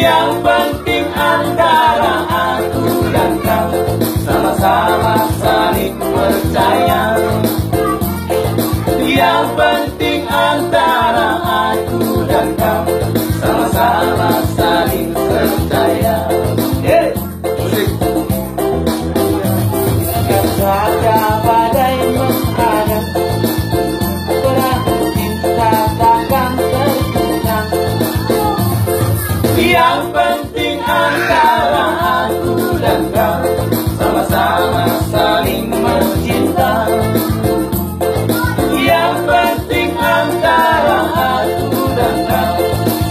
Yang penting antara aku dan kau sama-sama saling percaya. Yang penting antara aku dan kau sama-sama saling percaya. Musik. Saja badai menghadang, perahu cinta takkan terguncang. Yang penting antara aku dan kau sama-sama saling mencinta. Yang penting antara aku dan kau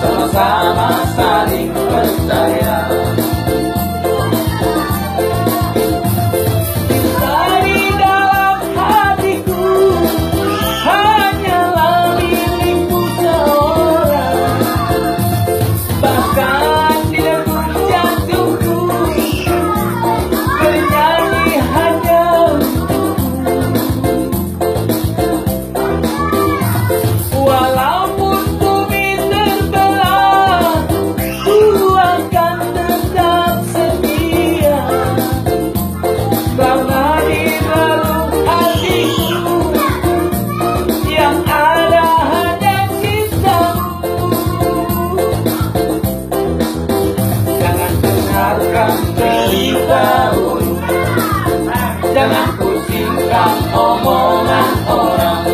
sama-sama saling percaya. Dari dalam hatiku hanyalah milikku seorang. Bahkan di dalam jantungku bernyanyi hanya untukmu. Walaupun bumi terbelah, ku akan tetap setia. Karena di dalam hatiku yang ada hanya cintamu. Jangan dengarkan cerita buruk, jangan pusingkan omongan orang.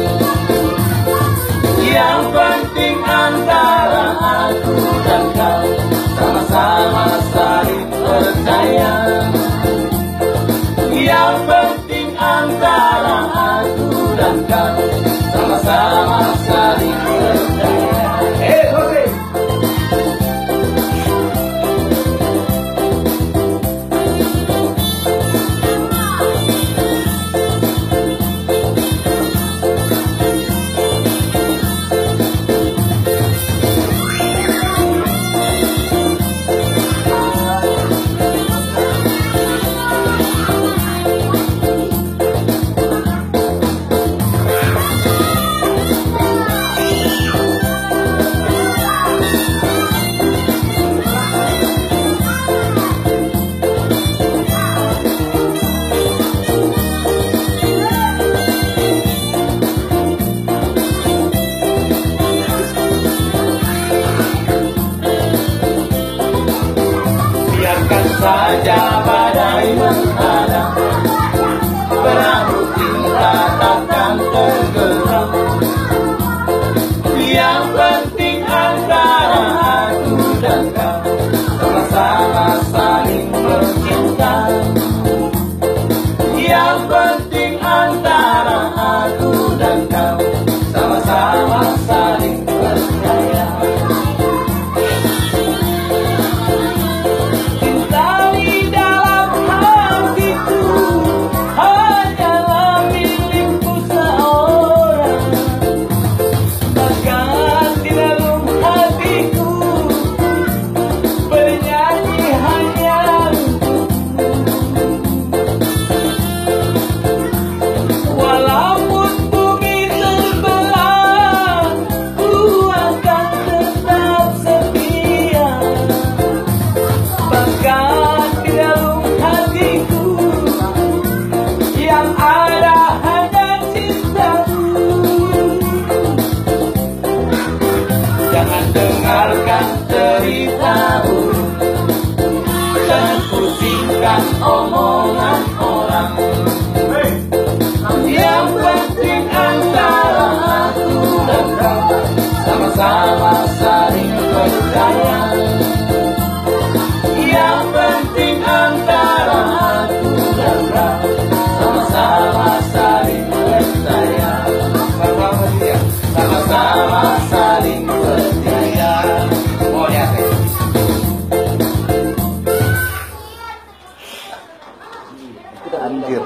Yang penting antara aku dan kau sama-sama saling percaya. Yang penting antara aku dan kau sama-sama saling percaya. Oke. Biarkan saja badai menghadang, perahu cinta takkan tenggelam. Yang penting antara aku dan kau sama-sama saling mencinta. Yang penting antara aku dan kau sama-sama saling percaya. Jangan dengarkan cerita buruk, jangan pusingkan omongan orang. Yang penting antara aku dan kau sama-sama saling percaya. Yang penting antara aku dan kau sama-sama saling percaya. Sama-sama saling percaya. Oh ya. Anjir.